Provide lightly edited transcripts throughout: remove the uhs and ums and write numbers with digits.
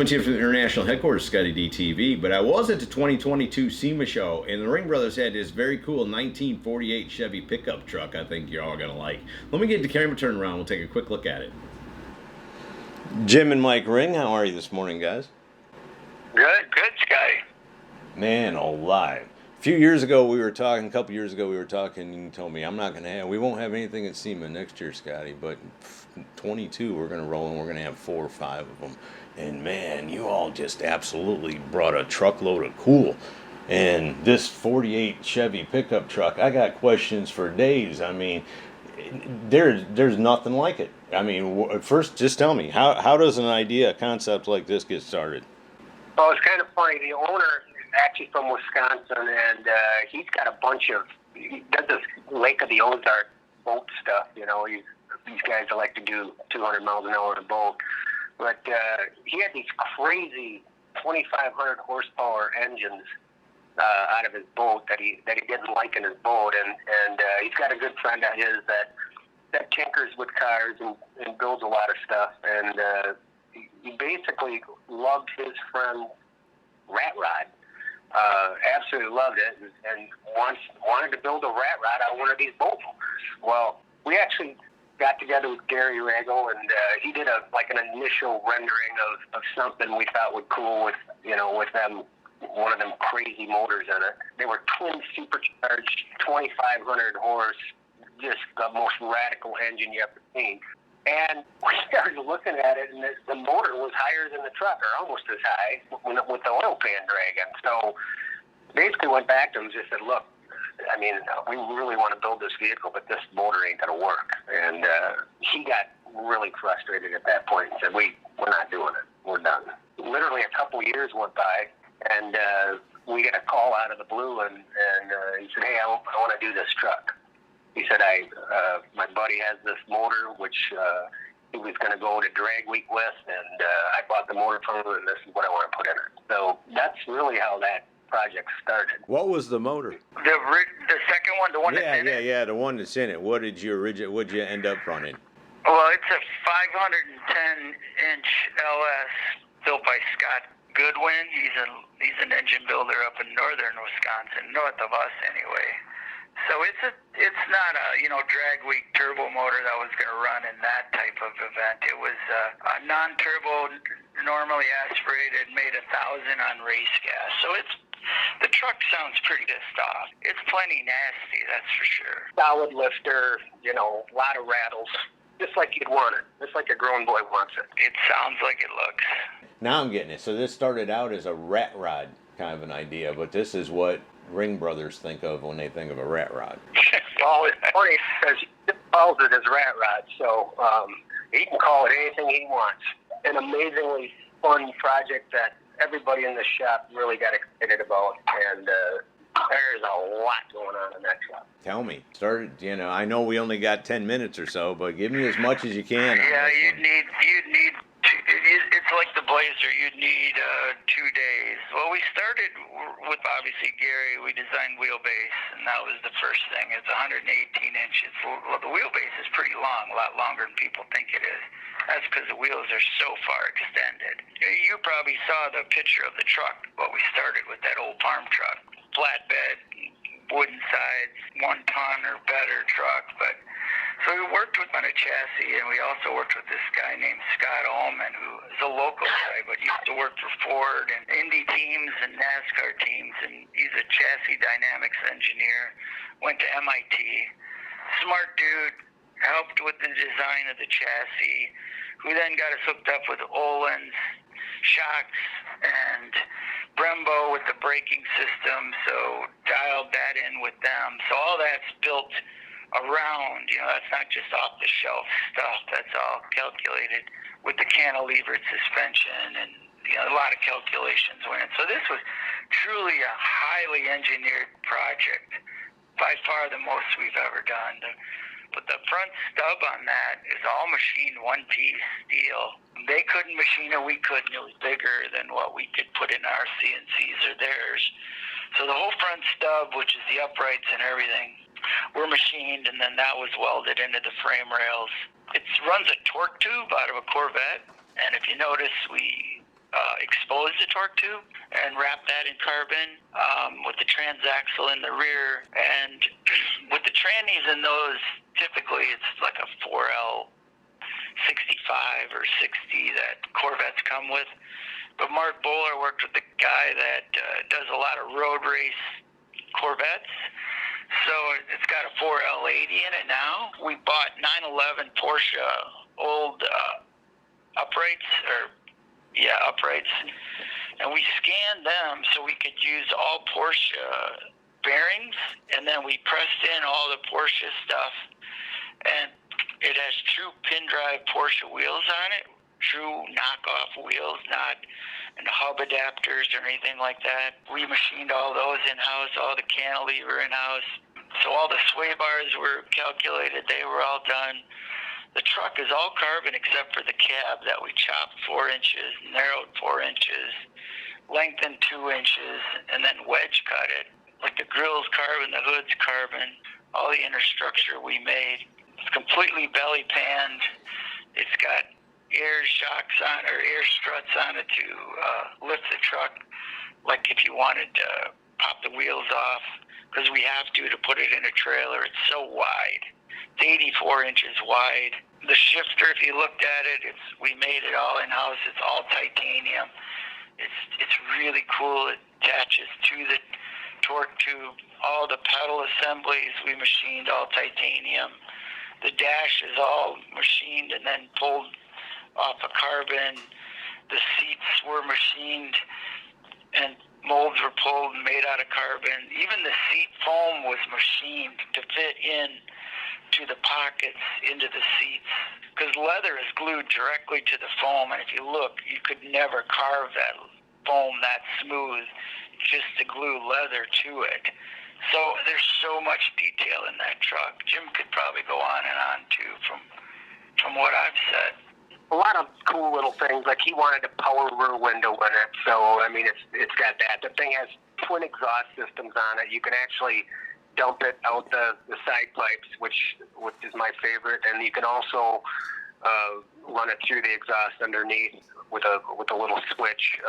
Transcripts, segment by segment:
Coming to you from the international headquarters, ScottieDTV, but I was at the 2022 SEMA Show, and the Ringbrothers had this very cool 1948 Chevy pickup truck I think you're all going to like. Let me get the camera turned around. We'll take a quick look at it. Jim and Mike Ring, how are you this morning, guys? Good, Scotty. Man alive. A couple years ago we were talking, and you told me, we won't have anything at SEMA next year, Scotty, but 22 we're going to roll, and we're going to have 4 or 5 of them. And man, you all just absolutely brought a truckload of cool. And this 48 Chevy pickup truck, I got questions for days. I mean, there's nothing like it. I mean, first, just tell me, how does an idea, a concept like this get started? Well, it's kind of funny. The owner is actually from Wisconsin, and he's got a bunch of, he does this Lake of the Ozark boat stuff. You know, these guys that like to do 200 miles an hour in a boat. But he had these crazy 2,500 horsepower engines out of his boat that he didn't like in his boat, and he's got a good friend of his that tinkers with cars and builds a lot of stuff, and he basically loved his friend's rat rod, absolutely loved it, and wanted to build a rat rod on one of these boat motors. Well, we actually got together with Gary Rago, and he did an initial rendering of something we thought would cool with them, one of them crazy motors in it. They were twin supercharged, 2,500 horse, just the most radical engine you ever seen. And we started looking at it, and the motor was higher than the truck, or almost as high, with the oil pan dragging. So basically went back to him and just said, look, I mean, we really want to build this vehicle, but this motor ain't going to work. And he got really frustrated at that point and said, we're not doing it. We're done. Literally a couple years went by, and we get a call out of the blue, and he said, hey, I want to do this truck. He said, my buddy has this motor, which he was going to go to drag week with, and I bought the motor from him, and this is what I want to put in it. So that's really how that project started. What was the motor? The second one, the one that's in it? Yeah, the one that's in it. What'd you end up running? Well, it's a 510-inch LS built by Scott Goodwin. He's an engine builder up in northern Wisconsin, north of us anyway. So it's not a drag week turbo motor that was going to run in that type of event. It was a non-turbo, normally aspirated, made 1,000 on race gas. So the truck sounds pretty pissed off. It's plenty nasty, that's for sure. Solid lifter, a lot of rattles, just like you'd want it, just like a grown boy wants it. It sounds like it looks. Now I'm getting it. So this started out as a rat rod kind of an idea, but this is what Ringbrothers think of when they think of a rat rod. Well, it's funny because he calls it his rat rod, so he can call it anything he wants. An amazingly fun project that everybody in the shop really got excited about, and there's a lot going on in that shop. Tell me. I know we only got 10 minutes or so, but give me as much as you can. Yeah, you'd need it's like the Blazer, you'd need 2 days. Well, we started with, obviously, Gary. We designed wheelbase, and that was the first thing. It's 118 inches. Well, the wheelbase is pretty long, a lot longer than people think it is. That's because the wheels are so far extended. You probably saw the picture of the truck, what we started with, that old farm truck. Flatbed, wooden sides, 1 ton or better truck. So we worked with on a chassis, and we also worked with this guy named Scott Ullman, who is a local guy, but he used to work for Ford and Indy teams and NASCAR teams, and he's a chassis dynamics engineer, went to MIT. Smart dude, helped with the design of the chassis, who then got us hooked up with Olin's shocks and Brembo with the braking system, so dialed that in with them. So all that's built around, that's not just off-the-shelf stuff. That's all calculated with the cantilevered suspension, and a lot of calculations went in. So this was truly a highly engineered project, by far the most we've ever done. But the front stub on that is all machined one-piece steel. They couldn't machine it, we couldn't. It was bigger than what we could put in our CNCs or theirs. So the whole front stub, which is the uprights and everything, were machined, and then that was welded into the frame rails. It runs a torque tube out of a Corvette, and if you notice, we torque tube and wrap that in carbon with the transaxle in the rear. And with the trannies in those, typically it's like a 4L 65 or 60 that Corvettes come with. But Mark Bowler worked with the guy that does a lot of road race Corvettes. So it's got a 4L80 in it now. We bought 911 Porsche old uprights, and we scanned them so we could use all Porsche bearings, and then we pressed in all the Porsche stuff, and it has true pin drive Porsche wheels on it, true knockoff wheels, not and hub adapters or anything like that. We machined all those in-house, all the cantilever in-house. So all the sway bars were calculated, they were all done. The truck is all carbon except for the cab that we chopped 4 inches, narrowed 4 inches, lengthened 2 inches, and then wedge cut it. Like the grill's carbon, the hood's carbon, all the inner structure we made. It's completely belly panned. It's got air shocks on, or air struts on it to lift the truck, like if you wanted to pop the wheels off, because we have to put it in a trailer. It's so wide. It's 84 inches wide. The shifter, if you looked at it, we made it all in-house. It's all titanium. It's really cool. It attaches to the torque tube. All the pedal assemblies we machined all titanium. The dash is all machined and then pulled off of carbon. The seats were machined and molds were pulled and made out of carbon. Even the seat foam was machined to fit in to the pockets into the seats, because leather is glued directly to the foam, and if you look, you could never carve that foam that smooth just to glue leather to it. So there's so much detail in that truck. Jim could probably go on and on too from what I've said. A lot of cool little things, like he wanted a power rear window in it, so I mean it's got that. The thing has twin exhaust systems on it. You can actually dump it out the side pipes, which is my favorite, and you can also run it through the exhaust underneath with a little switch.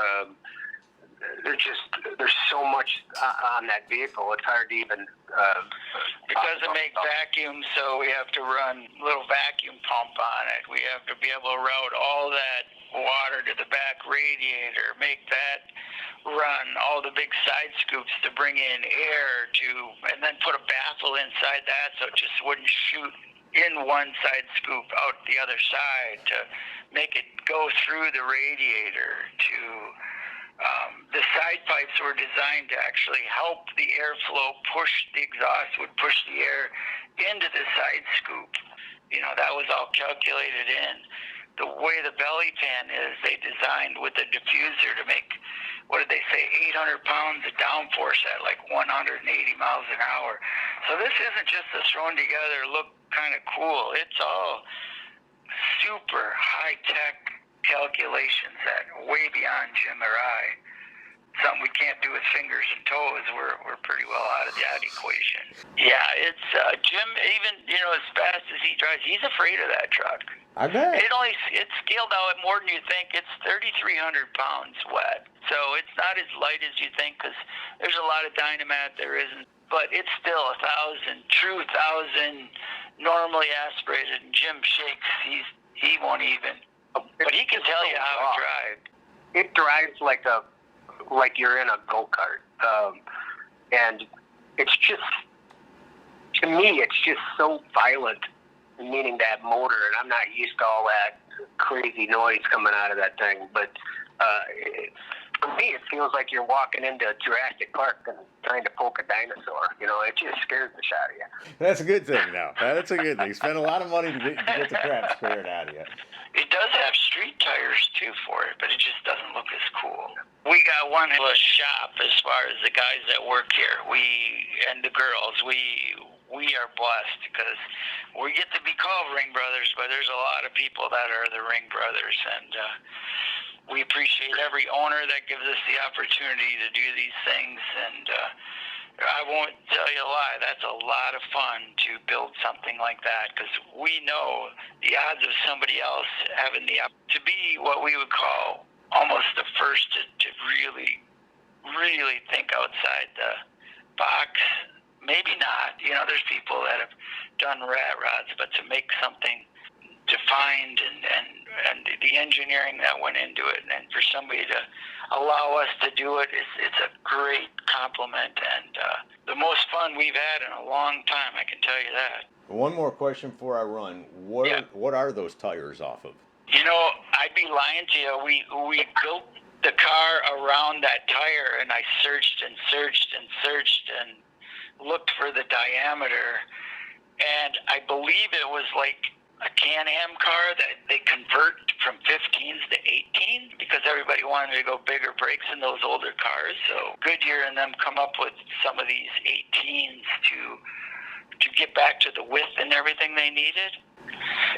There's so much on that vehicle. It's hard to even. It doesn't make vacuum, so we have to run a little vacuum pump on it. We have to be able to route all that water to the back radiator, make that run all the big side scoops to bring in air and then put a baffle inside that so it just wouldn't shoot in one side scoop out the other side, to make it go through the radiator to. The side pipes were designed to actually help the airflow the exhaust would push the air into the side scoop. That was all calculated in. The way the belly pan is, they designed with the diffuser to make, what did they say, 800 pounds of downforce at like 180 miles an hour. So this isn't just a thrown together, look kind of cool. It's all super high-tech calculations that are way beyond Jim or I. Something we can't do with fingers and toes. We're pretty well out of that equation. Yeah, it's Jim. Even as fast as he drives, he's afraid of that truck. I bet. It's scaled out more than you think. It's 3,300 pounds wet, so it's not as light as you think, because there's a lot of dynamat there isn't. But it's still 1,000, true 1,000, normally aspirated. And Jim shakes. He won't even. But he can tell you how it drives. It drives like you're in a go-kart. And it's just, to me, it's just so violent, meaning that motor, and I'm not used to all that crazy noise coming out of that thing. But for me, it feels like you're walking into Jurassic Park and trying to poke a dinosaur. It just scares the shit out of you. That's a good thing, though. That's a good thing. Spend a lot of money to get the crap scared out of you. It does have street tires, too, for it, but it just doesn't look as cool. We got one shop as far as the guys that work here. And the girls. We are blessed because we get to be called Ringbrothers, but there's a lot of people that are the Ringbrothers, and we appreciate every owner that gives us the opportunity to do these things, and I won't tell you a lie, that's a lot of fun to build something like that, because we know the odds of somebody else having to be what we would call almost the first to really think outside the box. Maybe not. You know, there's people that have done rat rods, but to make something defined and the engineering that went into it, and for somebody to allow us to do it, it's a great compliment and the most fun we've had in a long time, I can tell you that. One more question before I run. What are those tires off of? You know, I'd be lying to you. We built the car around that tire, and I searched and searched and searched and looked for the diameter, and I believe it was like a Can-Am car that they convert from 15s to 18s because everybody wanted to go bigger brakes in those older cars. So Goodyear and them come up with some of these 18s to get back to the width and everything they needed.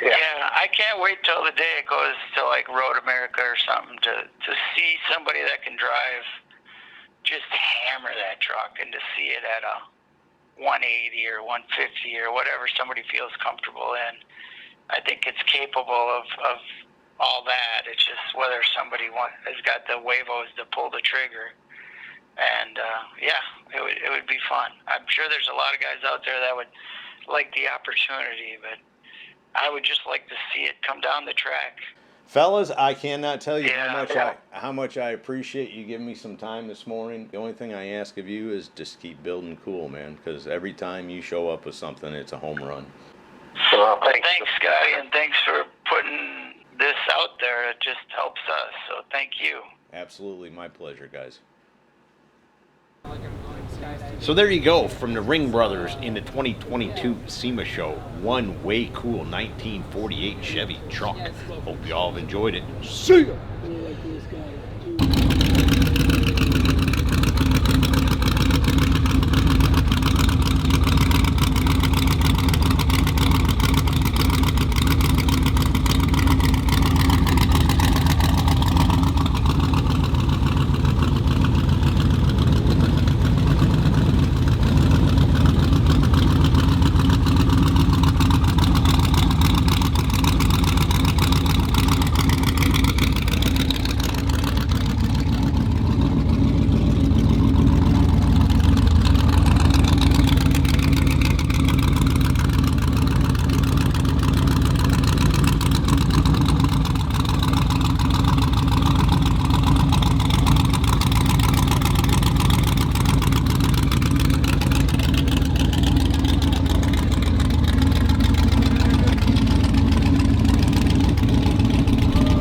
Yeah, I can't wait till the day it goes to like Road America or something to see somebody that can drive, just hammer that truck, and to see it at a 180 or 150 or whatever somebody feels comfortable in. I think it's capable of all that. It's just whether somebody has got the huevos to pull the trigger. And yeah, it would be fun. I'm sure there's a lot of guys out there that would like the opportunity, but I would just like to see it come down the track. Fellas, I cannot tell you how much I appreciate you giving me some time this morning. The only thing I ask of you is just keep building cool, man, because every time you show up with something, it's a home run. Well, thanks, Scotty, and thanks for putting this out there. It just helps us, so thank you. Absolutely, my pleasure, guys. So there you go, from the Ringbrothers in the 2022 SEMA Show. One way cool 1948 Chevy truck. Hope you all have enjoyed it. See ya!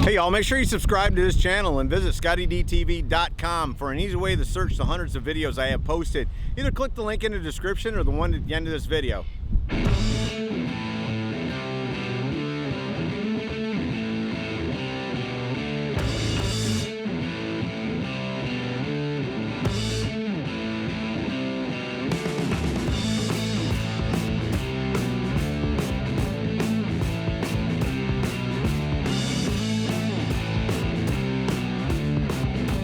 Hey y'all, make sure you subscribe to this channel and visit ScottieDTV.com for an easy way to search the hundreds of videos I have posted. Either click the link in the description or the one at the end of this video.